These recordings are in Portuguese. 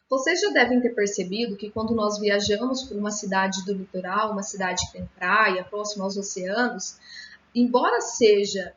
Vocês já devem ter percebido que quando nós viajamos para uma cidade do litoral, uma cidade que tem praia, próxima aos oceanos, embora seja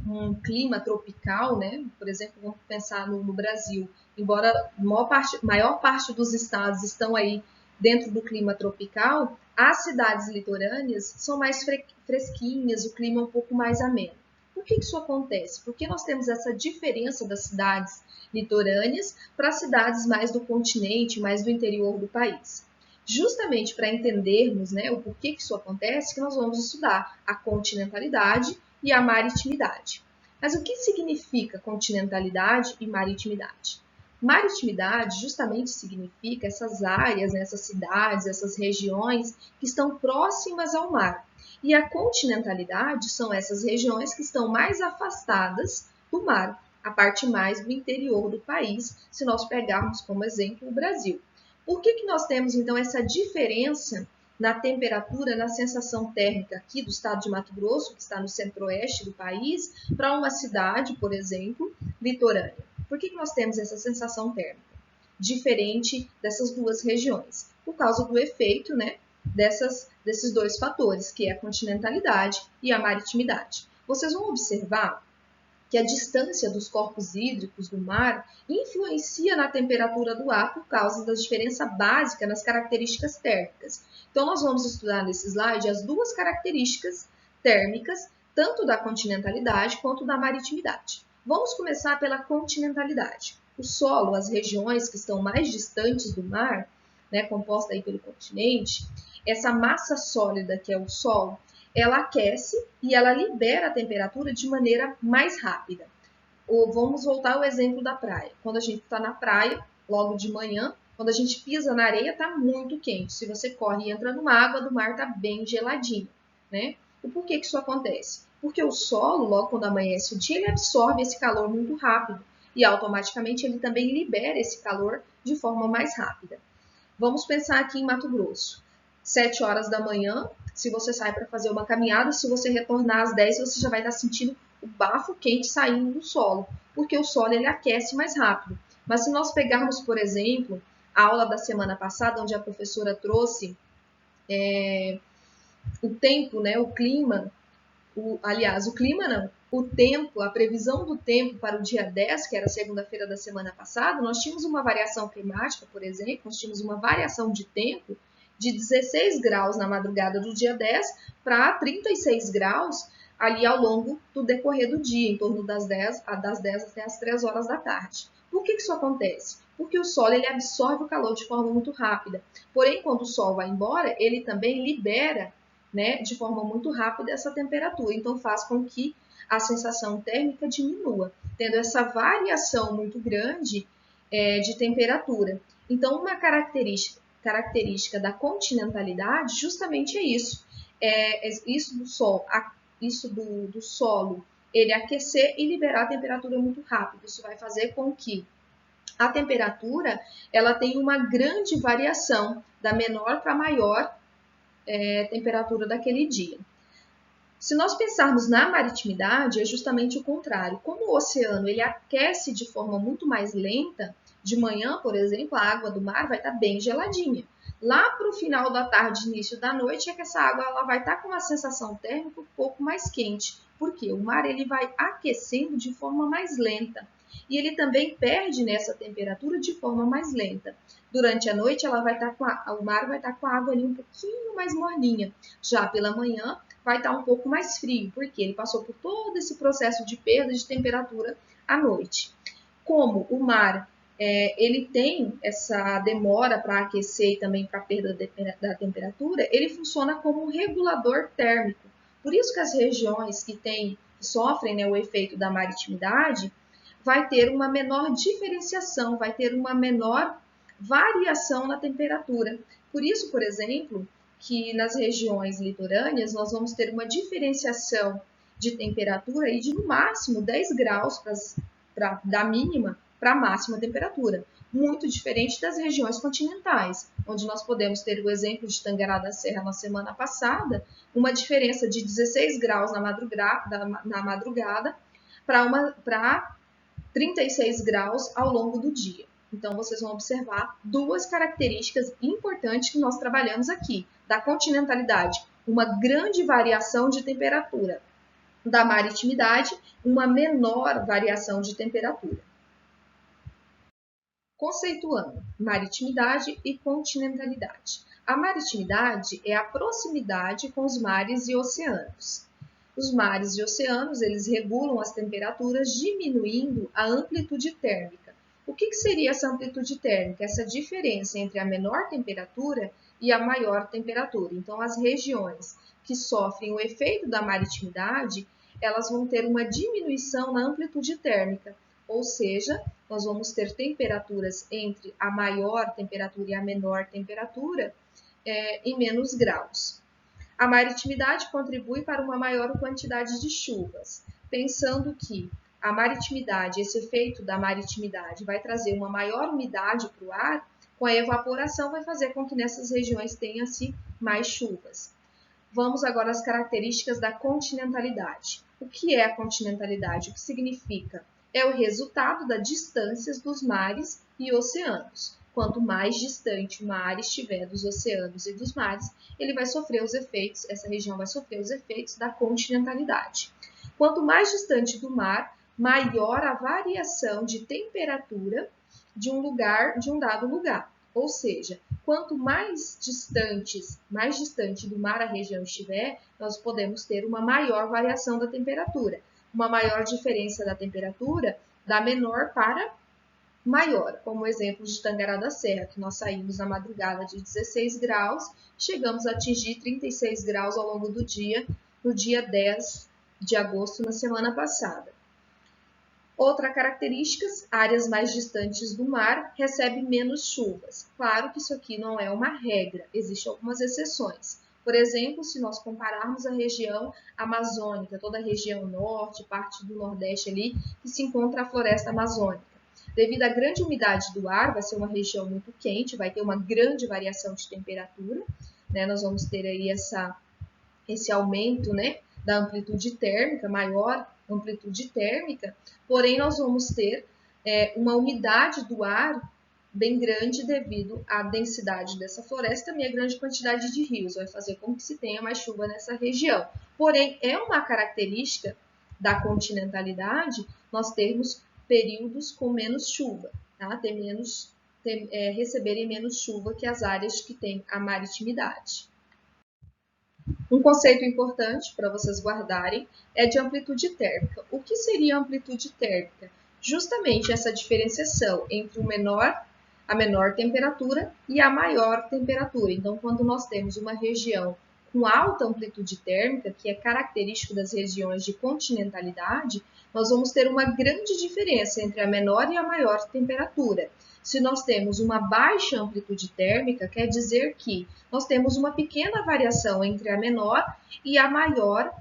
um clima tropical, né? Por exemplo, vamos pensar no Brasil, embora maior parte dos estados estão aí dentro do clima tropical, as cidades litorâneas são mais fresquinhas, o clima é um pouco mais ameno. Por que isso acontece? Porque nós temos essa diferença das cidades litorâneas para as cidades mais do continente, mais do interior do país. Justamente para entendermos, né, o porquê que isso acontece, que nós vamos estudar a continentalidade e a maritimidade. Mas o que significa continentalidade e maritimidade? Maritimidade justamente significa essas áreas, né, essas cidades, essas regiões que estão próximas ao mar. E a continentalidade são essas regiões que estão mais afastadas do mar, a parte mais do interior do país, se nós pegarmos como exemplo o Brasil. Por que nós temos então essa diferença na temperatura, na sensação térmica aqui do estado de Mato Grosso, que está no centro-oeste do país, para uma cidade, por exemplo, litorânea? Por que nós temos essa sensação térmica diferente dessas duas regiões? Por causa do efeito, né, desses dois fatores, que é a continentalidade e a maritimidade. Vocês vão observar que a distância dos corpos hídricos do mar influencia na temperatura do ar por causa da diferença básica nas características térmicas. Então, nós vamos estudar nesse slide as duas características térmicas, tanto da continentalidade quanto da maritimidade. Vamos começar pela continentalidade. O solo, as regiões que estão mais distantes do mar, né, composta aí pelo continente, essa massa sólida que é o solo, ela aquece e ela libera a temperatura de maneira mais rápida. Vamos voltar ao exemplo da praia. Quando a gente está na praia, logo de manhã, quando a gente pisa na areia, está muito quente. Se você corre e entra numa água, do mar está bem geladinho, né? E por que isso acontece? Porque o solo, logo quando amanhece o dia, ele absorve esse calor muito rápido e automaticamente ele também libera esse calor de forma mais rápida. Vamos pensar aqui em Mato Grosso. 7 horas da manhã, se você sai para fazer uma caminhada, se você retornar às 10, você já vai estar sentindo o bafo quente saindo do solo, porque o solo ele aquece mais rápido. Mas se nós pegarmos, por exemplo, a aula da semana passada, onde a professora trouxe o tempo, né, o clima, o clima não, o tempo, a previsão do tempo para o dia 10, que era a segunda-feira da semana passada, nós tínhamos uma variação climática, por exemplo, nós tínhamos uma variação de tempo de 16 graus na madrugada do dia 10 para 36 graus ali ao longo do decorrer do dia, em torno das 10 até as 3 horas da tarde. Por que isso acontece? Porque o Sol ele absorve o calor de forma muito rápida. Porém, quando o Sol vai embora, ele também libera, né, de forma muito rápida essa temperatura. Então, faz com que a sensação térmica diminua, tendo essa variação muito grande de temperatura. Então, uma característica da continentalidade justamente é isso. Isso do solo ele aquecer e liberar a temperatura muito rápido. Isso vai fazer com que a temperatura ela tenha uma grande variação da menor para maior temperatura daquele dia. Se nós pensarmos na maritimidade, é justamente o contrário. Como o oceano ele aquece de forma muito mais lenta, de manhã, por exemplo, a água do mar vai estar bem geladinha. Lá para o final da tarde, início da noite, é que essa água ela vai estar com uma sensação térmica um pouco mais quente. Porque o mar ele vai aquecendo de forma mais lenta. E ele também perde nessa temperatura de forma mais lenta. Durante a noite, ela vai estar o mar vai estar com a água ali um pouquinho mais morninha. Já pela manhã, vai estar um pouco mais frio, porque ele passou por todo esse processo de perda de temperatura à noite. Como o mar ele tem essa demora para aquecer e também para a perda da temperatura, ele funciona como um regulador térmico. Por isso que as regiões que sofrem, né, o efeito da maritimidade, vai ter uma menor diferenciação, vai ter uma menor variação na temperatura. Por isso, por exemplo, que nas regiões litorâneas nós vamos ter uma diferenciação de temperatura aí de no máximo 10 graus da mínima para a máxima temperatura, muito diferente das regiões continentais, onde nós podemos ter o exemplo de Tangará da Serra na semana passada, uma diferença de 16 graus na madrugada para 36 graus ao longo do dia. Então, vocês vão observar duas características importantes que nós trabalhamos aqui. Da continentalidade, uma grande variação de temperatura. Da maritimidade, uma menor variação de temperatura. Conceituando maritimidade e continentalidade. A maritimidade é a proximidade com os mares e oceanos. Os mares e oceanos, eles regulam as temperaturas diminuindo a amplitude térmica. O que seria essa amplitude térmica? Essa diferença entre a menor temperatura e a maior temperatura. Então, as regiões que sofrem o efeito da maritimidade, elas vão ter uma diminuição na amplitude térmica, ou seja, nós vamos ter temperaturas entre a maior temperatura e a menor temperatura em menos graus. A maritimidade contribui para uma maior quantidade de chuvas, pensando que a maritimidade, esse efeito da maritimidade vai trazer uma maior umidade para o ar, com a evaporação vai fazer com que nessas regiões tenha-se mais chuvas. Vamos agora às características da continentalidade. O que é a continentalidade? O que significa? É o resultado das distâncias dos mares e oceanos. Quanto mais distante o mar estiver dos oceanos e dos mares, ele vai sofrer os efeitos, essa região vai sofrer os efeitos da continentalidade. Quanto mais distante do mar, maior a variação de temperatura de um dado lugar. Ou seja, quanto mais distante do mar a região estiver, nós podemos ter uma maior variação da temperatura. Uma maior diferença da temperatura da menor para maior, como o exemplo de Tangará da Serra, que nós saímos na madrugada de 16 graus, chegamos a atingir 36 graus ao longo do dia, no dia 10 de agosto, na semana passada. Outra característica, áreas mais distantes do mar recebem menos chuvas. Claro que isso aqui não é uma regra, existem algumas exceções. Por exemplo, se nós compararmos a região amazônica, toda a região norte, parte do nordeste ali, que se encontra a floresta amazônica. Devido à grande umidade do ar, vai ser uma região muito quente, vai ter uma grande variação de temperatura, né? Nós vamos ter aí esse aumento, né, da amplitude térmica, maior amplitude térmica, porém nós vamos ter uma umidade do ar bem grande devido à densidade dessa floresta e a grande quantidade de rios, vai fazer com que se tenha mais chuva nessa região. Porém, é uma característica da continentalidade nós termos períodos com menos chuva, tá? Receberem menos chuva que as áreas que têm a maritimidade. Um conceito importante para vocês guardarem é de amplitude térmica. O que seria amplitude térmica? Justamente essa diferenciação entre a menor temperatura e a maior temperatura. Então, quando nós temos uma região com alta amplitude térmica, que é característico das regiões de continentalidade, nós vamos ter uma grande diferença entre a menor e a maior temperatura. Se nós temos uma baixa amplitude térmica, quer dizer que nós temos uma pequena variação entre a menor e a maior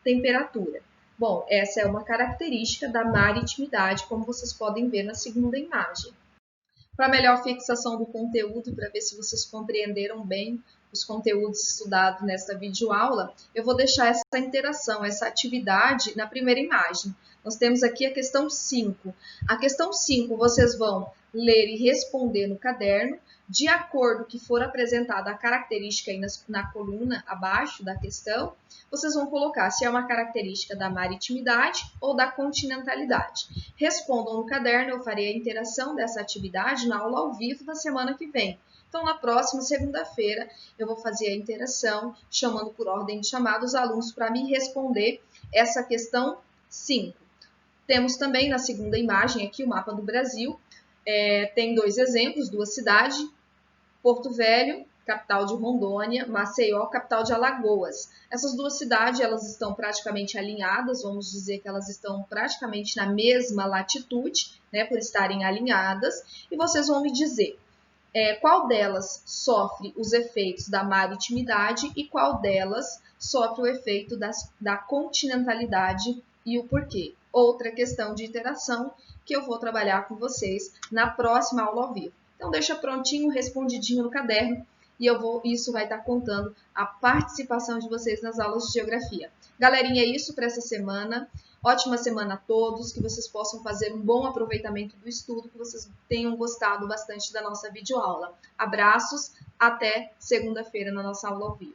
temperatura. Bom, essa é uma característica da maritimidade, como vocês podem ver na segunda imagem. Para melhor fixação do conteúdo, para ver se vocês compreenderam bem os conteúdos estudados nesta videoaula, eu vou deixar essa interação, essa atividade na primeira imagem. Nós temos aqui a questão 5. A questão 5 vocês vão ler e responder no caderno, de acordo que for apresentada a característica aí na coluna abaixo da questão, vocês vão colocar se é uma característica da maritimidade ou da continentalidade. Respondam no caderno, eu farei a interação dessa atividade na aula ao vivo da semana que vem. Então, na próxima segunda-feira, eu vou fazer a interação, chamando por ordem de chamada os alunos para me responder essa questão 5. Temos também na segunda imagem aqui o mapa do Brasil. Tem dois exemplos, duas cidades, Porto Velho, capital de Rondônia, Maceió, capital de Alagoas. Essas duas cidades, elas estão praticamente alinhadas, vamos dizer que elas estão praticamente na mesma latitude, né, por estarem alinhadas, e vocês vão me dizer qual delas sofre os efeitos da maritimidade e qual delas sofre o efeito da continentalidade e o porquê. Outra questão de interação que eu vou trabalhar com vocês na próxima aula ao vivo. Então, deixa prontinho, respondidinho no caderno e isso vai estar contando a participação de vocês nas aulas de geografia. Galerinha, é isso para essa semana. Ótima semana a todos, que vocês possam fazer um bom aproveitamento do estudo, que vocês tenham gostado bastante da nossa videoaula. Abraços, até segunda-feira na nossa aula ao vivo.